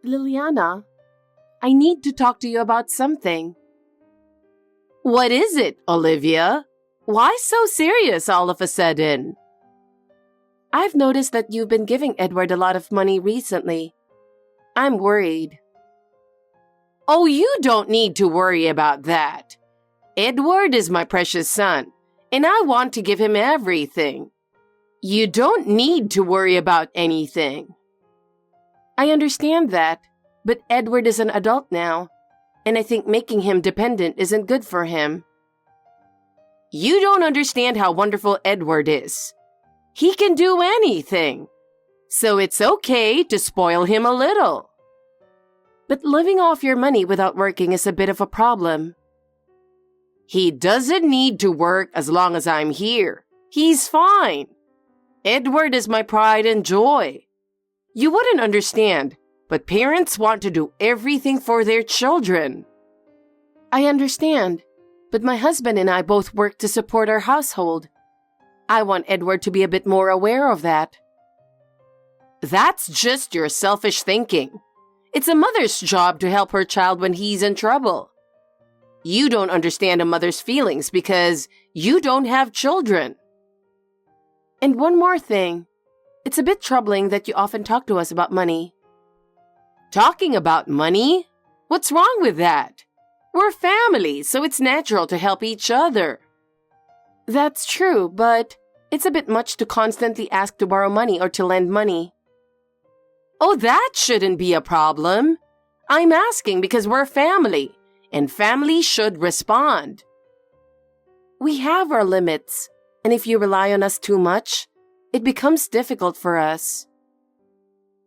Liliana, I need to talk to you about something. What is it, Olivia? Why so serious all of a sudden? I've noticed that you've been giving Edward a lot of money recently. I'm worried. Oh, you don't need to worry about that. Edward is my precious son, and I want to give him everything. You don't need to worry about anything. I understand that, but Edward is an adult now, and I think making him dependent isn't good for him. You don't understand how wonderful Edward is. He can do anything, so it's okay to spoil him a little. But living off your money without working is a bit of a problem. He doesn't need to work as long as I'm here. He's fine. Edward is my pride and joy. You wouldn't understand, but parents want to do everything for their children. I understand, but my husband and I both work to support our household. I want Edward to be a bit more aware of that. That's just your selfish thinking. It's a mother's job to help her child when he's in trouble. You don't understand a mother's feelings because you don't have children. And one more thing. It's a bit troubling that you often talk to us about money. Talking about money? What's wrong with that? We're family, so it's natural to help each other. That's true, but it's a bit much to constantly ask to borrow money or to lend money. Oh, that shouldn't be a problem. I'm asking because we're family, and family should respond. We have our limits, and if you rely on us too much, it becomes difficult for us.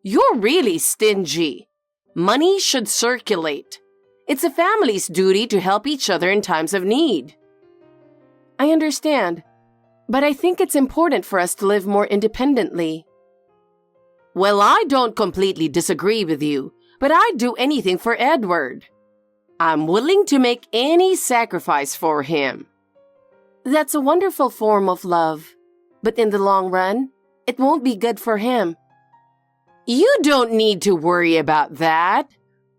You're really stingy. Money should circulate. It's a family's duty to help each other in times of need. I understand, but I think it's important for us to live more independently. Well, I don't completely disagree with you, but I'd do anything for Edward. I'm willing to make any sacrifice for him. That's a wonderful form of love, but in the long run, it won't be good for him. You don't need to worry about that.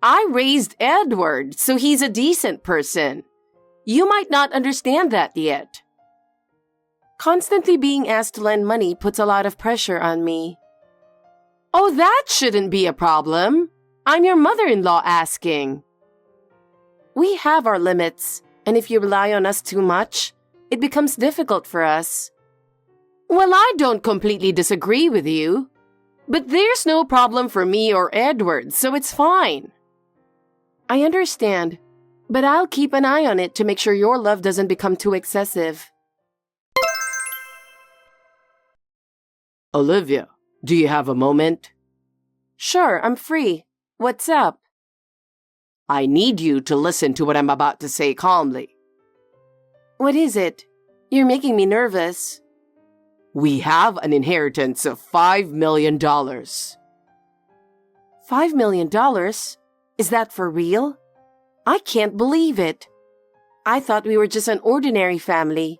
I raised Edward, so he's a decent person. You might not understand that yet. Constantly being asked to lend money puts a lot of pressure on me. Oh, that shouldn't be a problem. I'm your mother-in-law asking. We have our limits, and if you rely on us too much, it becomes difficult for us. Well, I don't completely disagree with you, but there's no problem for me or Edward, so it's fine. I understand, but I'll keep an eye on it to make sure your love doesn't become too excessive. Olivia, do you have a moment? Sure, I'm free. What's up? I need you to listen to what I'm about to say calmly. What is it? You're making me nervous. We have an inheritance of $5 million. $5 million? Is that for real? I can't believe it. I thought we were just an ordinary family.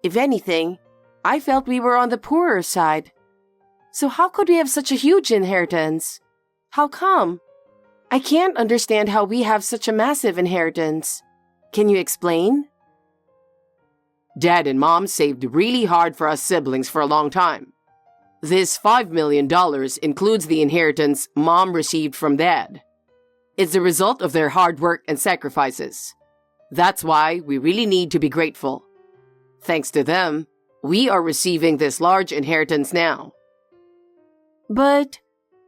If anything, I felt we were on the poorer side. So how could we have such a huge inheritance? How come? I can't understand how we have such a massive inheritance. Can you explain? Dad and Mom saved really hard for us siblings for a long time. This $5 million includes the inheritance Mom received from Dad. It's the result of their hard work and sacrifices. That's why we really need to be grateful. Thanks to them, we are receiving this large inheritance now. But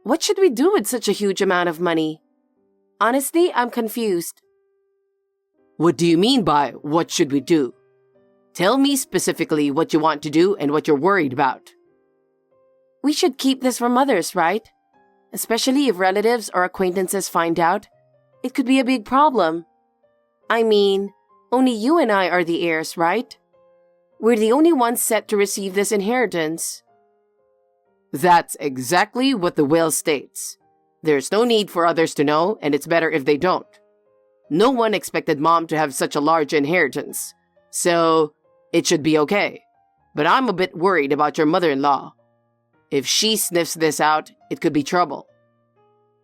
what should we do with such a huge amount of money? Honestly, I'm confused. What do you mean by what should we do? Tell me specifically what you want to do and what you're worried about. We should keep this from others, right? Especially if relatives or acquaintances find out. It could be a big problem. I mean, only you and I are the heirs, right? We're the only ones set to receive this inheritance. That's exactly what the will states. There's no need for others to know, and it's better if they don't. No one expected Mom to have such a large inheritance, so it should be okay. But I'm a bit worried about your mother-in-law. If she sniffs this out, it could be trouble.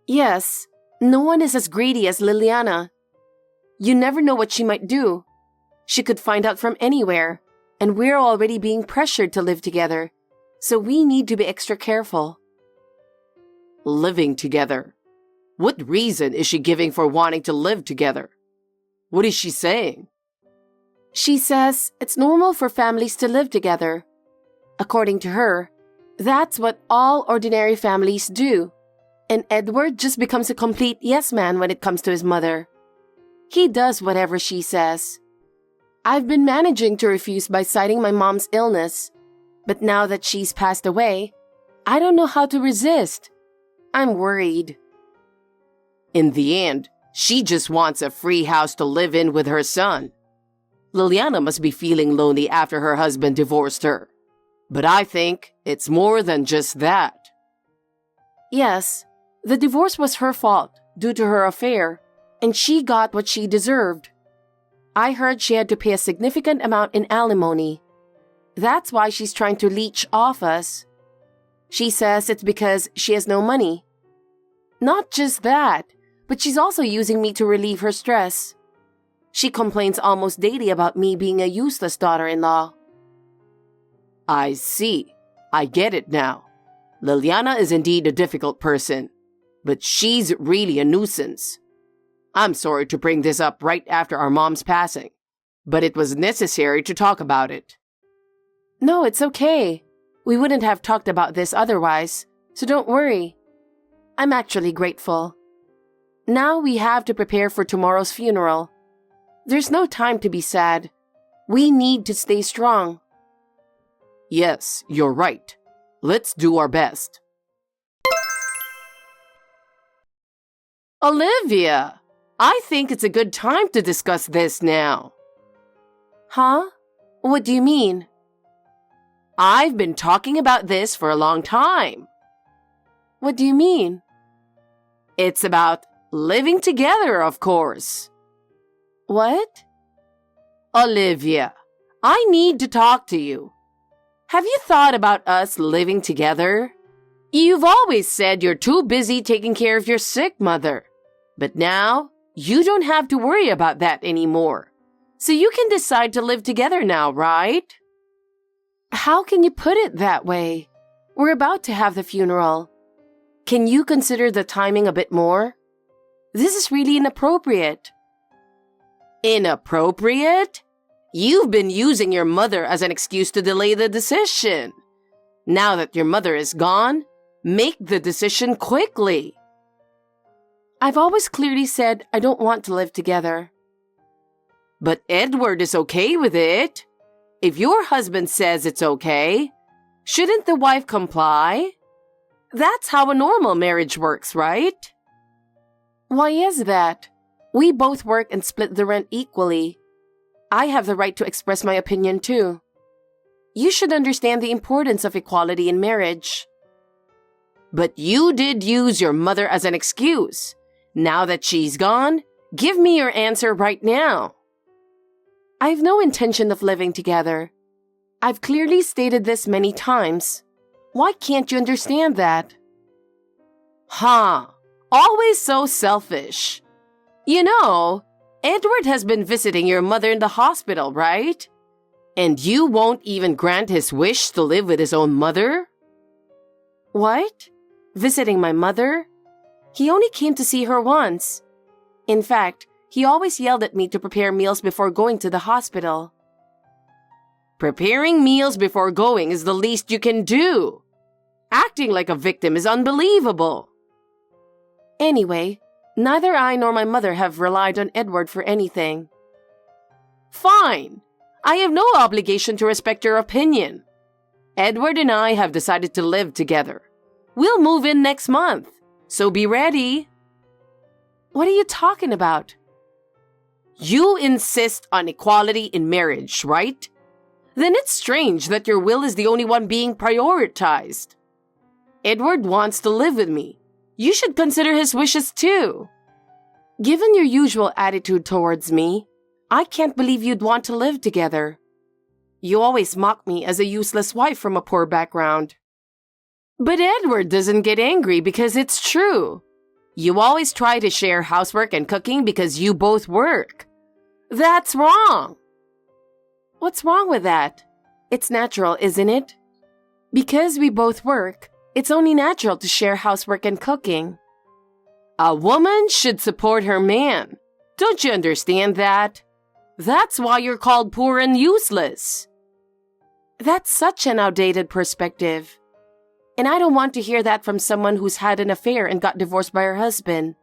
Yes, no one is as greedy as Liliana. You never know what she might do. She could find out from anywhere, and we're already being pressured to live together, so we need to be extra careful. Living together? What reason is she giving for wanting to live together? What is she saying? She says it's normal for families to live together. According to her, that's what all ordinary families do, and Edward just becomes a complete yes man when it comes to his mother. He does whatever she says. I've been managing to refuse by citing my mom's illness, but now that she's passed away, I don't know how to resist. I'm worried. In the end, she just wants a free house to live in with her son. Liliana must be feeling lonely after her husband divorced her. But I think it's more than just that. Yes, the divorce was her fault due to her affair, and she got what she deserved. I heard she had to pay a significant amount in alimony. That's why she's trying to leech off us. She says it's because she has no money. Not just that, but she's also using me to relieve her stress. She complains almost daily about me being a useless daughter-in-law. I see. I get it now. Liliana is indeed a difficult person, but she's really a nuisance. I'm sorry to bring this up right after our mom's passing, but it was necessary to talk about it. No, it's okay. We wouldn't have talked about this otherwise, so don't worry. I'm actually grateful. Now we have to prepare for tomorrow's funeral. There's no time to be sad. We need to stay strong. Yes, you're right. Let's do our best. Olivia, I think it's a good time to discuss this now. Huh? What do you mean? I've been talking about this for a long time. What do you mean? It's about living together, of course. What? Olivia, I need to talk to you. Have you thought about us living together? You've always said you're too busy taking care of your sick mother. But now, you don't have to worry about that anymore. So you can decide to live together now, right? How can you put it that way? We're about to have the funeral. Can you consider the timing a bit more? This is really inappropriate. Inappropriate? You've been using your mother as an excuse to delay the decision. Now that your mother is gone, make the decision quickly. I've always clearly said I don't want to live together. But Edward is okay with it. If your husband says it's okay, shouldn't the wife comply? That's how a normal marriage works, right? Why is that? We both work and split the rent equally. I have the right to express my opinion too. You should understand the importance of equality in marriage. But you did use your mother as an excuse. Now that she's gone, give me your answer right now. I've no intention of living together. I've clearly stated this many times. Why can't you understand that? Huh. Always so selfish. You know, Edward has been visiting your mother in the hospital, right? And you won't even grant his wish to live with his own mother? What? Visiting my mother? He only came to see her once. In fact, he always yelled at me to prepare meals before going to the hospital. Preparing meals before going is the least you can do. Acting like a victim is unbelievable. Anyway, neither I nor my mother have relied on Edward for anything. Fine. I have no obligation to respect your opinion. Edward and I have decided to live together. We'll move in next month, so be ready. What are you talking about? You insist on equality in marriage, right? Then it's strange that your will is the only one being prioritized. Edward wants to live with me. You should consider his wishes too. Given your usual attitude towards me, I can't believe you'd want to live together. You always mock me as a useless wife from a poor background. But Edward doesn't get angry because it's true. You always try to share housework and cooking because you both work. That's wrong. What's wrong with that? It's natural, isn't it? Because we both work, it's only natural to share housework and cooking. A woman should support her man. Don't you understand that? That's why you're called poor and useless. That's such an outdated perspective. And I don't want to hear that from someone who's had an affair and got divorced by her husband.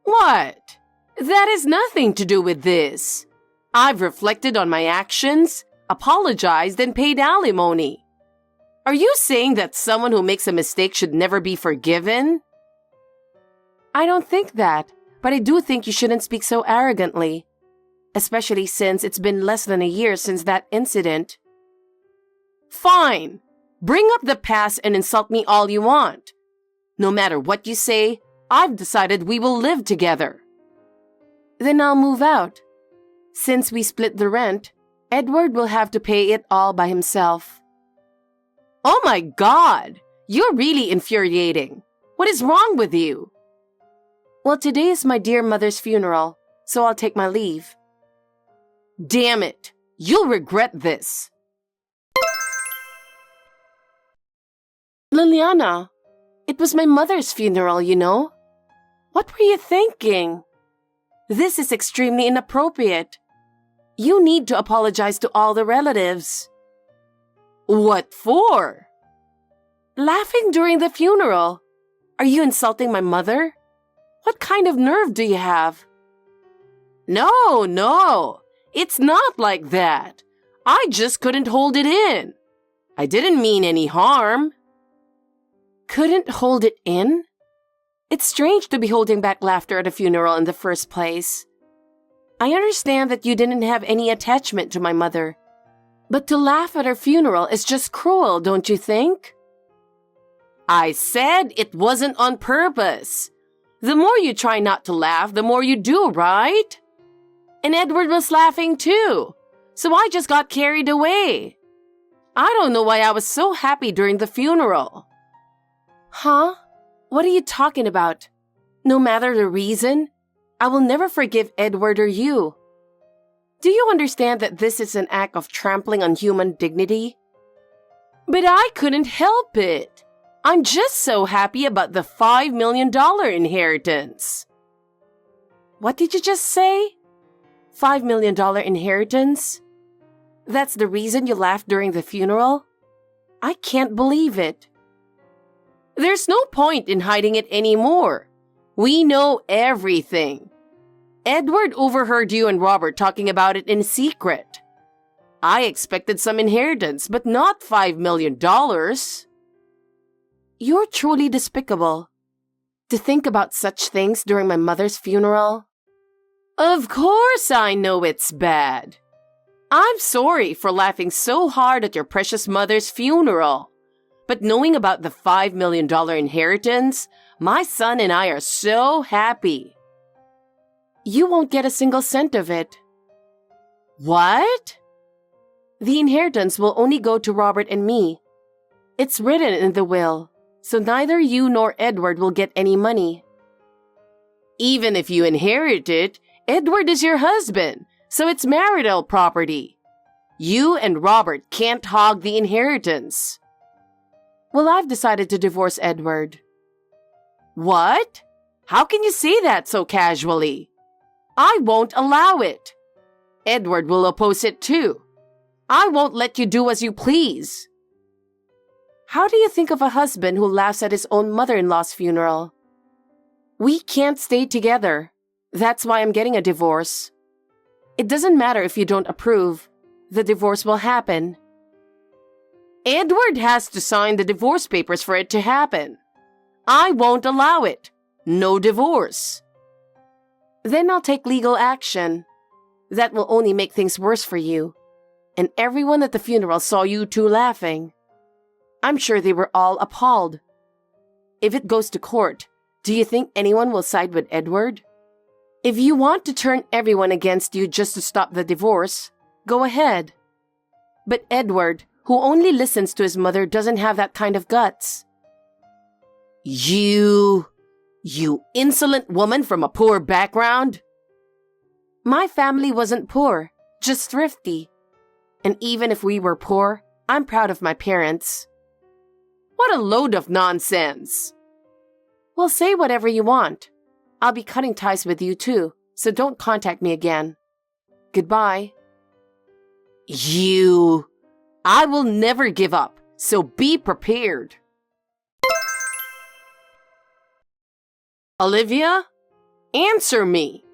What? That has nothing to do with this. I've reflected on my actions, apologized, and paid alimony. Are you saying that someone who makes a mistake should never be forgiven? I don't think that, but I do think you shouldn't speak so arrogantly, especially since it's been less than a year since that incident. Fine. Bring up the past and insult me all you want. No matter what you say, I've decided we will live together. Then I'll move out. Since we split the rent, Edward will have to pay it all by himself. Oh my God! You're really infuriating. What is wrong with you? Well, today is my dear mother's funeral, so I'll take my leave. Damn it! You'll regret this. Liliana, it was my mother's funeral, you know. What were you thinking? This is extremely inappropriate. You need to apologize to all the relatives. What for? Laughing during the funeral. Are you insulting my mother? What kind of nerve do you have? No. It's not like that. I just couldn't hold it in. I didn't mean any harm. Couldn't hold it in? It's strange to be holding back laughter at a funeral in the first place. I understand that you didn't have any attachment to my mother, but to laugh at her funeral is just cruel, don't you think? I said it wasn't on purpose. The more you try not to laugh, the more you do, right? And Edward was laughing too, so I just got carried away. I don't know why I was so happy during the funeral. Huh? What are you talking about? No matter the reason, I will never forgive Edward or you. Do you understand that this is an act of trampling on human dignity? But I couldn't help it. I'm just so happy about the $5 million inheritance. What did you just say? $5 million inheritance? That's the reason you laughed during the funeral? I can't believe it. There's no point in hiding it anymore. We know everything. Edward overheard you and Robert talking about it in secret. I expected some inheritance, but not $5 million. You're truly despicable. To think about such things during my mother's funeral. Of course I know it's bad. I'm sorry for laughing so hard at your precious mother's funeral. But knowing about the $5 million inheritance, my son and I are so happy. You won't get a single cent of it. What? The inheritance will only go to Robert and me. It's written in the will, so neither you nor Edward will get any money. Even if you inherit it, Edward is your husband, so it's marital property. You and Robert can't hog the inheritance. Well, I've decided to divorce Edward. What? How can you say that so casually? I won't allow it. Edward will oppose it too. I won't let you do as you please. How do you think of a husband who laughs at his own mother-in-law's funeral? We can't stay together. That's why I'm getting a divorce. It doesn't matter if you don't approve. The divorce will happen. Edward has to sign the divorce papers for it to happen. I won't allow it. No divorce. Then I'll take legal action. That will only make things worse for you. And everyone at the funeral saw you two laughing. I'm sure they were all appalled. If it goes to court, do you think anyone will side with Edward? If you want to turn everyone against you just to stop the divorce, go ahead. But Edward, who only listens to his mother, doesn't have that kind of guts. You You insolent woman from a poor background! My family wasn't poor, just thrifty. And even if we were poor, I'm proud of my parents. What a load of nonsense! Well, say whatever you want. I'll be cutting ties with you too, so don't contact me again. Goodbye. I will never give up, so be prepared. Olivia? Answer me.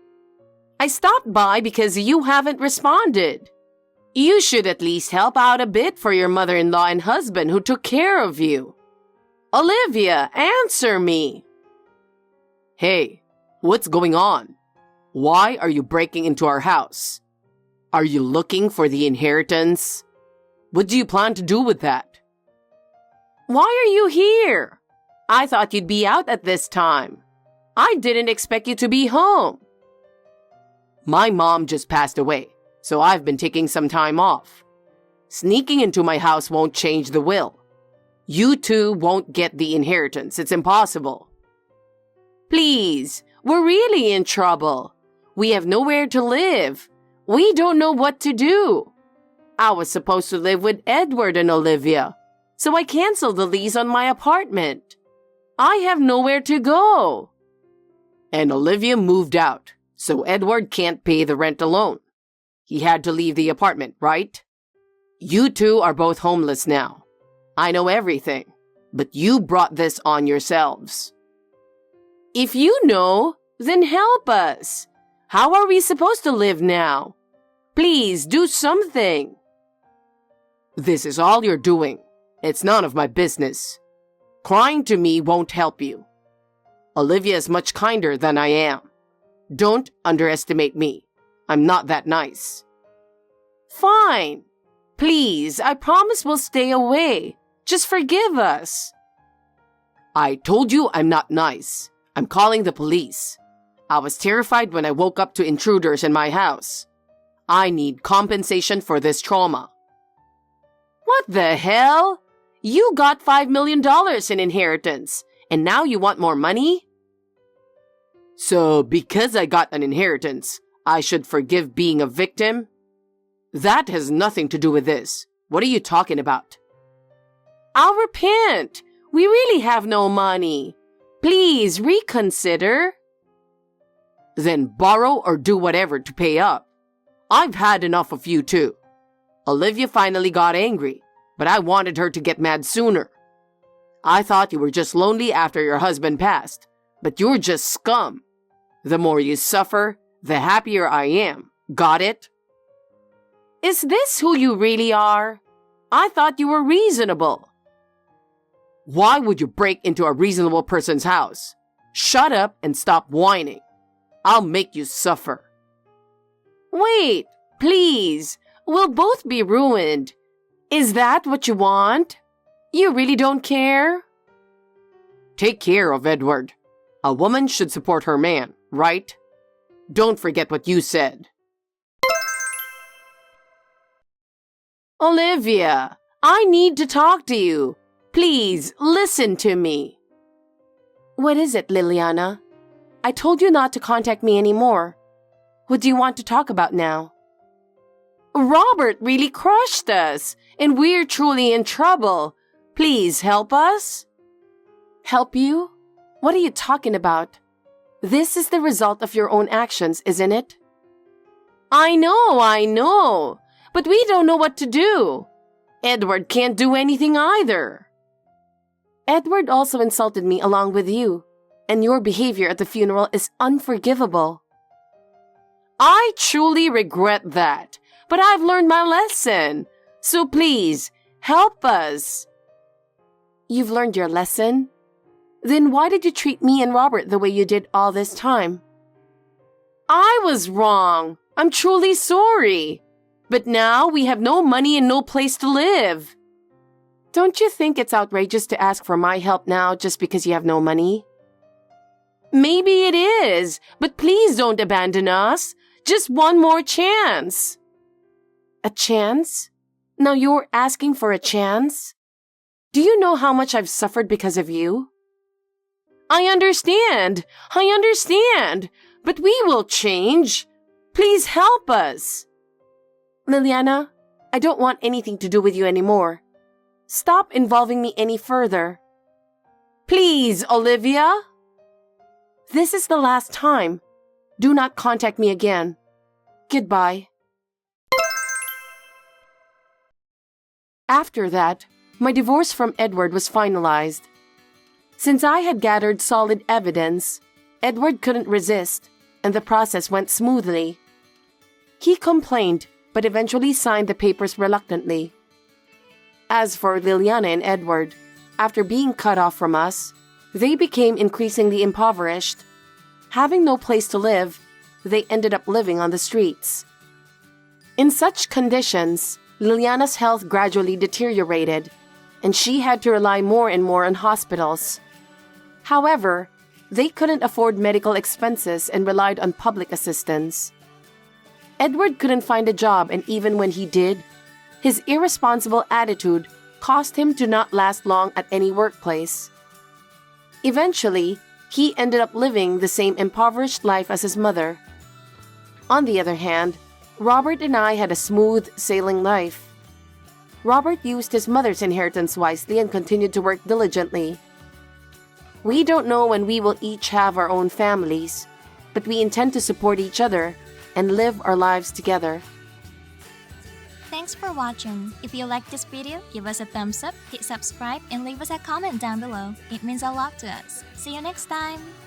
I stopped by because you haven't responded. You should at least help out a bit for your mother-in-law and husband who took care of you. Olivia, answer me. Hey, what's going on? Why are you breaking into our house? Are you looking for the inheritance? What do you plan to do with that? Why are you here? I thought you'd be out at this time. I didn't expect you to be home. My mom just passed away, so I've been taking some time off. Sneaking into my house won't change the will. You two won't get the inheritance. It's impossible. Please, we're really in trouble. We have nowhere to live. We don't know what to do. I was supposed to live with Edward and Olivia, so I canceled the lease on my apartment. I have nowhere to go. And Olivia moved out, so Edward can't pay the rent alone. He had to leave the apartment, right? You two are both homeless now. I know everything, but you brought this on yourselves. If you know, then help us. How are we supposed to live now? Please do something. This is all you're doing. It's none of my business. Crying to me won't help you. Olivia is much kinder than I am. Don't underestimate me. I'm not that nice. Fine. Please, I promise we'll stay away. Just forgive us. I told you I'm not nice. I'm calling the police. I was terrified when I woke up to intruders in my house. I need compensation for this trauma. What the hell? You got $5 million in inheritance, and now you want more money? So, because I got an inheritance, I should forgive being a victim? That has nothing to do with this. What are you talking about? I'll repent. We really have no money. Please reconsider. Then borrow or do whatever to pay up. I've had enough of you too. Olivia finally got angry, but I wanted her to get mad sooner. I thought you were just lonely after your husband passed, but you're just scum. The more you suffer, the happier I am. Got it? Is this who you really are? I thought you were reasonable. Why would you break into a reasonable person's house? Shut up and stop whining. I'll make you suffer. Wait, please. We'll both be ruined. Is that what you want? You really don't care? Take care of Edward. A woman should support her man, right? Don't forget what you said. Olivia, I need to talk to you. Please, listen to me. What is it, Liliana? I told you not to contact me anymore. What do you want to talk about now? Robert really crushed us, and we're truly in trouble. Please help us. Help you? What are you talking about? This is the result of your own actions, isn't it? I know. But we don't know what to do. Edward can't do anything either. Edward also insulted me along with you, and your behavior at the funeral is unforgivable. I truly regret that, but I've learned my lesson. So please, help us. You've learned your lesson? Then why did you treat me and Robert the way you did all this time? I was wrong. I'm truly sorry. But now we have no money and no place to live. Don't you think it's outrageous to ask for my help now just because you have no money? Maybe it is, but please don't abandon us. Just one more chance. A chance? Now you're asking for a chance? Do you know how much I've suffered because of you? I understand, but we will change. Please help us. Liliana, I don't want anything to do with you anymore. Stop involving me any further. Please, Olivia. This is the last time. Do not contact me again. Goodbye. After that, my divorce from Edward was finalized. Since I had gathered solid evidence, Edward couldn't resist, and the process went smoothly. He complained, but eventually signed the papers reluctantly. As for Liliana and Edward, after being cut off from us, they became increasingly impoverished. Having no place to live, they ended up living on the streets. In such conditions, Liliana's health gradually deteriorated, and she had to rely more and more on hospitals. However, they couldn't afford medical expenses and relied on public assistance. Edward couldn't find a job, and even when he did, his irresponsible attitude caused him to not last long at any workplace. Eventually, he ended up living the same impoverished life as his mother. On the other hand, Robert and I had a smooth sailing life. Robert used his mother's inheritance wisely and continued to work diligently. We don't know when we will each have our own families, but we intend to support each other and live our lives together. Thanks for watching. If you like this video, give us a thumbs up, hit subscribe, and leave us a comment down below. It means a lot to us. See you next time!